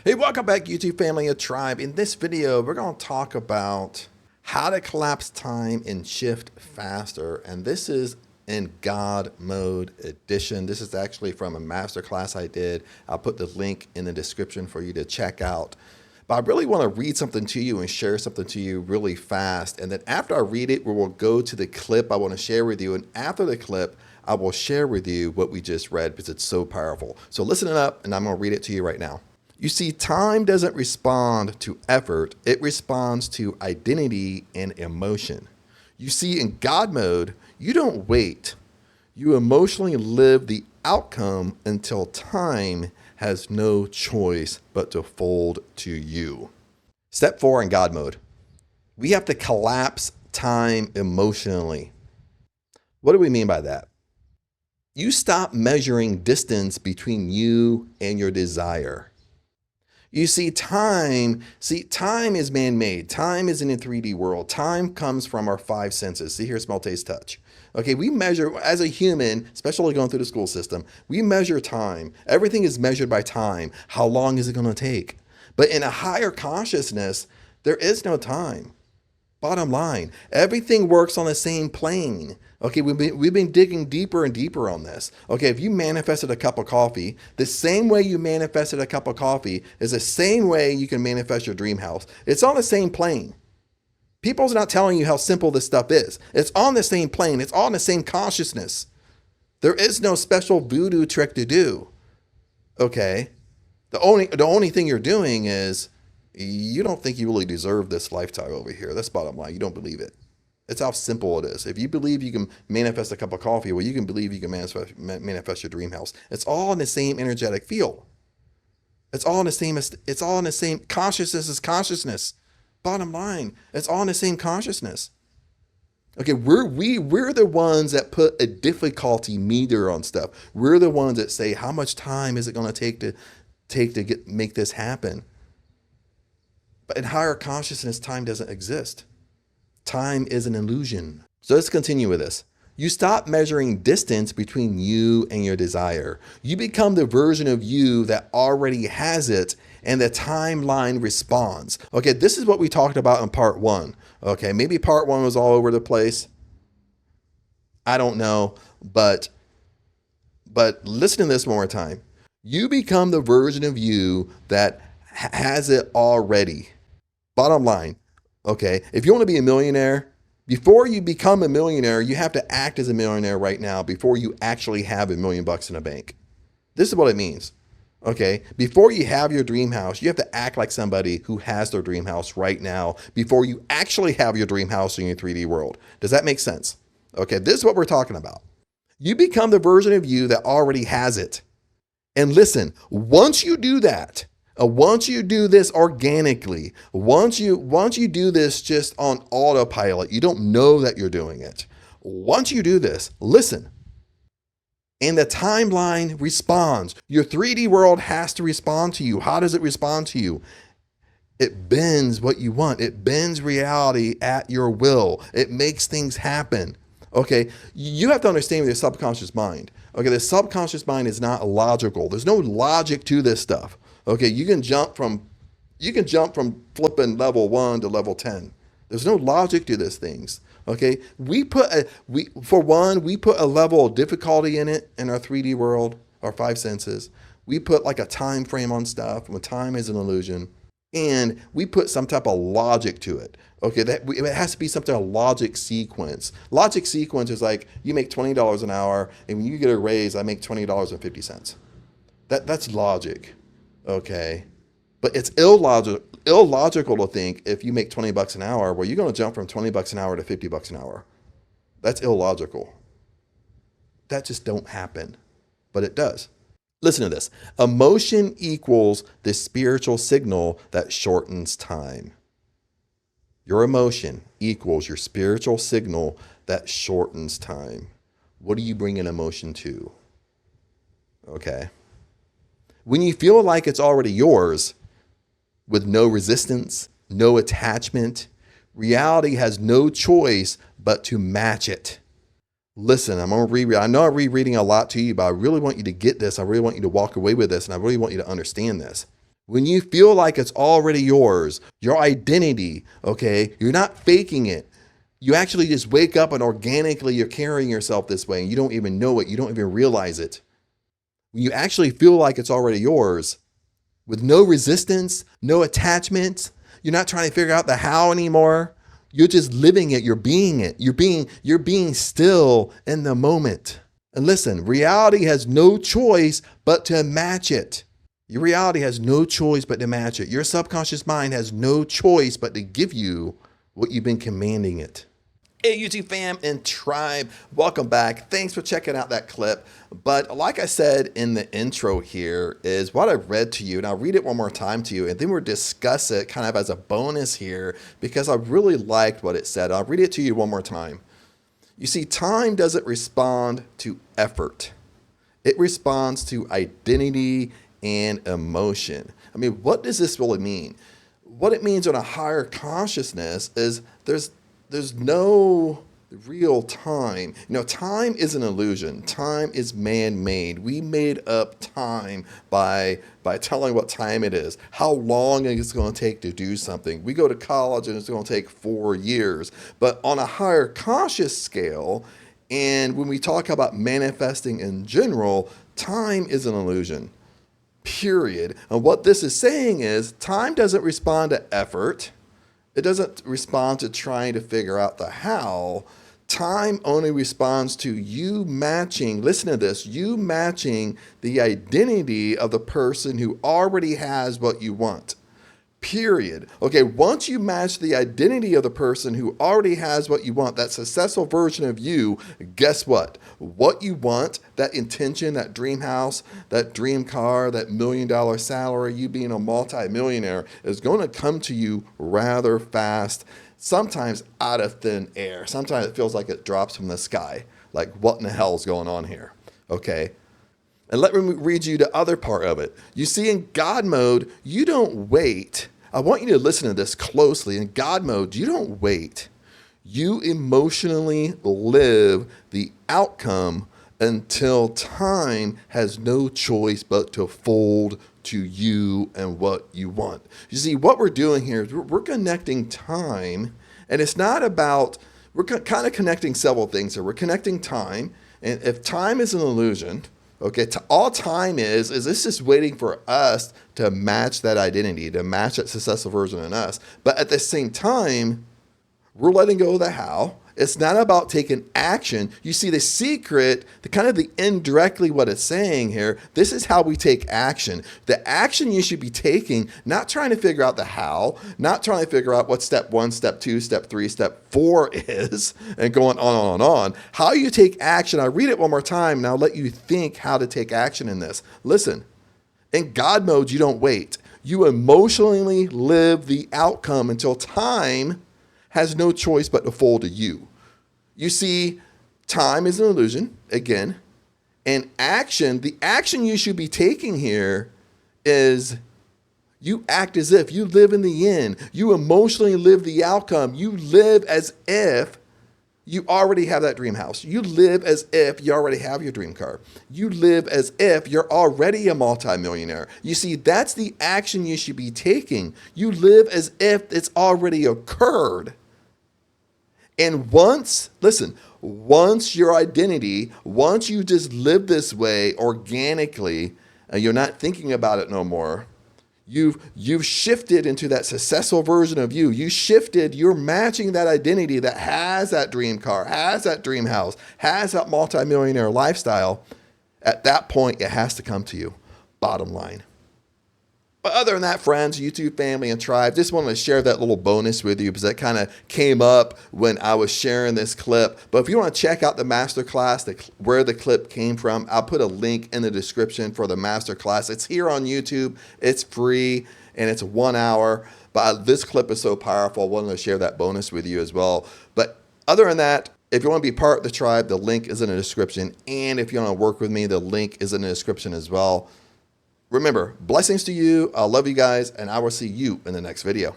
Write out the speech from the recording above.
Hey, welcome back, YouTube family of Tribe. In this video, we're going to talk about how to collapse time and shift faster. And this is in God Mode edition. This is actually from a masterclass I did. I'll put the link in the description for you to check out. But I really want to read something to you and share something to you really fast. And then after I read it, we will go to the clip I want to share with you. And after the clip, I will share with you what we just read because it's so powerful. So listen up, and I'm going to read it to you right now. You see, time doesn't respond to effort, it responds to identity and emotion. You see, in God mode, you don't wait. You emotionally live the outcome until time has no choice but to fold to you. Step 4 in God mode. We have to collapse time emotionally. What do we mean by that? You stop measuring distance between you and your desire. You see, time is man-made. Time isn't in a 3D world. Time comes from our 5 senses. See, hear, smell, taste, touch. Okay, we measure, as a human, especially going through the school system, we measure time. Everything is measured by time. How long is it going to take? But in a higher consciousness, there is no time. Bottom line, everything works on the same plane. Okay, we've been digging deeper and deeper on this. Okay, if you manifested a cup of coffee, the same way you manifested a cup of coffee is the same way you can manifest your dream house. It's on the same plane. People's not telling you how simple this stuff is. It's on the same plane. It's on the same consciousness. There is no special voodoo trick to do. Okay, the only thing you're doing is you don't think you really deserve this lifetime over here. That's bottom line. You don't believe it. It's how simple it is. If you believe you can manifest a cup of coffee, well, you can believe you can manifest your dream house. It's all in the same energetic field. It's all in the same consciousness is consciousness. Bottom line, it's all in the same consciousness. Okay, we're the ones that put a difficulty meter on stuff. We're the ones that say, how much time is it going to take to make this happen? But in higher consciousness, time doesn't exist. Time is an illusion. So let's continue with this. You stop measuring distance between you and your desire. You become the version of you that already has it, and the timeline responds. Okay, this is what we talked about in part 1. Okay, maybe part 1 was all over the place. I don't know, but listen to this one more time. You become the version of you that has it already. Bottom line, okay, if you want to be a millionaire, before you become a millionaire, you have to act as a millionaire right now before you actually have $1 million in a bank. This is what it means. Okay, before you have your dream house, you have to act like somebody who has their dream house right now before you actually have your dream house in your 3D world. Does that make sense? Okay, this is what we're talking about. You become the version of you that already has it. And listen, once you do that, once you do this organically, once you do this just on autopilot, you don't know that you're doing it. Once you do this, listen, and the timeline responds. Your 3D world has to respond to you. How does it respond to you? It bends what you want. It bends reality at your will. It makes things happen. Okay, you have to understand your subconscious mind. Okay, the subconscious mind is not logical. There's no logic to this stuff. Okay, you can jump from flipping level 1 to level 10. There's no logic to these things. Okay, we put a level of difficulty in it in our 3D world, our 5 senses. We put like a time frame on stuff when time is an illusion, and we put some type of logic to it. Okay, it has to be some type of logic sequence. Logic sequence is like you make $20 an hour, and when you get a raise, I make $20.50. That's logic. Okay, but it's illogical to think if you make $20 an hour, well, you're going to jump from $20 an hour to $50 an hour. That's illogical. That just don't happen, but it does. Listen to this. Emotion equals the spiritual signal that shortens time. Your emotion equals your spiritual signal that shortens time. What do you bring an emotion to? Okay. When you feel like it's already yours, with no resistance, no attachment, reality has no choice but to match it. Listen, I'm going to reread. I know I'm rereading a lot to you, but I really want you to get this. I really want you to walk away with this, and I really want you to understand this. When you feel like it's already yours, your identity, okay, you're not faking it. You actually just wake up and organically you're carrying yourself this way and you don't even know it. You don't even realize it. When you actually feel like it's already yours with no resistance, no attachment, you're not trying to figure out the how anymore. You're just living it. You're being it. You're being still in the moment. And listen, reality has no choice but to match it. Your reality has no choice but to match it. Your subconscious mind has no choice but to give you what you've been commanding it. Hey, YouTube fam and tribe, welcome back. Thanks for checking out that clip. But like I said in the intro here is what I read to you, and I'll read it one more time to you, and then we'll discuss it kind of as a bonus here because I really liked what it said. I'll read it to you one more time. You see, time doesn't respond to effort. It responds to identity and emotion. I mean, what does this really mean? What it means on a higher consciousness is there's no real time. You know, time is an illusion. Time is man-made. We made up time by telling what time it is, how long it's going to take to do something. We go to college and it's going to take 4 years. But on a higher conscious scale, and when we talk about manifesting in general, time is an illusion. Period. And what this is saying is time doesn't respond to effort. It doesn't respond to trying to figure out the how. Time only responds to you matching, listen to this, you matching the identity of the person who already has what you want. Period. Okay, once you match the identity of the person who already has what you want, that successful version of you, guess what? What you want, that intention, that dream house, that dream car, that $1 million salary, you being a multi-millionaire is going to come to you rather fast, sometimes out of thin air. Sometimes it feels like it drops from the sky. Like, what in the hell is going on here? Okay. And let me read you the other part of it. You see, in God mode, you don't wait. I want you to listen to this closely. In God mode, you don't wait. You emotionally live the outcome until time has no choice but to fold to you and what you want. You see, what we're doing here is we're connecting time, and it's not about, we're kind of connecting several things here. We're connecting time, and if time is an illusion, okay, all time is this just waiting for us to match that identity, to match that successful version in us. But at the same time, we're letting go of the how. It's not about taking action. You see the secret, the indirectly what it's saying here, this is how we take action. The action you should be taking, not trying to figure out the how, not trying to figure out what step 1, step 2, step 3, step 4 is, and going on and on. How you take action, I read it one more time, and I'll let you think how to take action in this. Listen, in God mode, you don't wait. You emotionally live the outcome until time has no choice but to fold to you. You see, time is an illusion, again, and action, the action you should be taking here is you act as if you live in the end. You emotionally live the outcome. You live as if you already have that dream house. You live as if you already have your dream car. You live as if you're already a multimillionaire. You see, that's the action you should be taking. You live as if it's already occurred. And once your identity, once you just live this way organically, and you're not thinking about it no more, you've shifted into that successful version of you. You're matching that identity that has that dream car, has that dream house, has that multimillionaire lifestyle. At that point, it has to come to you. Bottom line. But other than that, friends, YouTube family and tribe, just wanted to share that little bonus with you because that kind of came up when I was sharing this clip. But if you want to check out the masterclass, where the clip came from, I'll put a link in the description for the masterclass. It's here on YouTube. It's free and it's 1 hour. But this clip is so powerful, I wanted to share that bonus with you as well. But other than that, if you want to be part of the tribe, the link is in the description. And if you want to work with me, the link is in the description as well. Remember, blessings to you. I love you guys, and I will see you in the next video.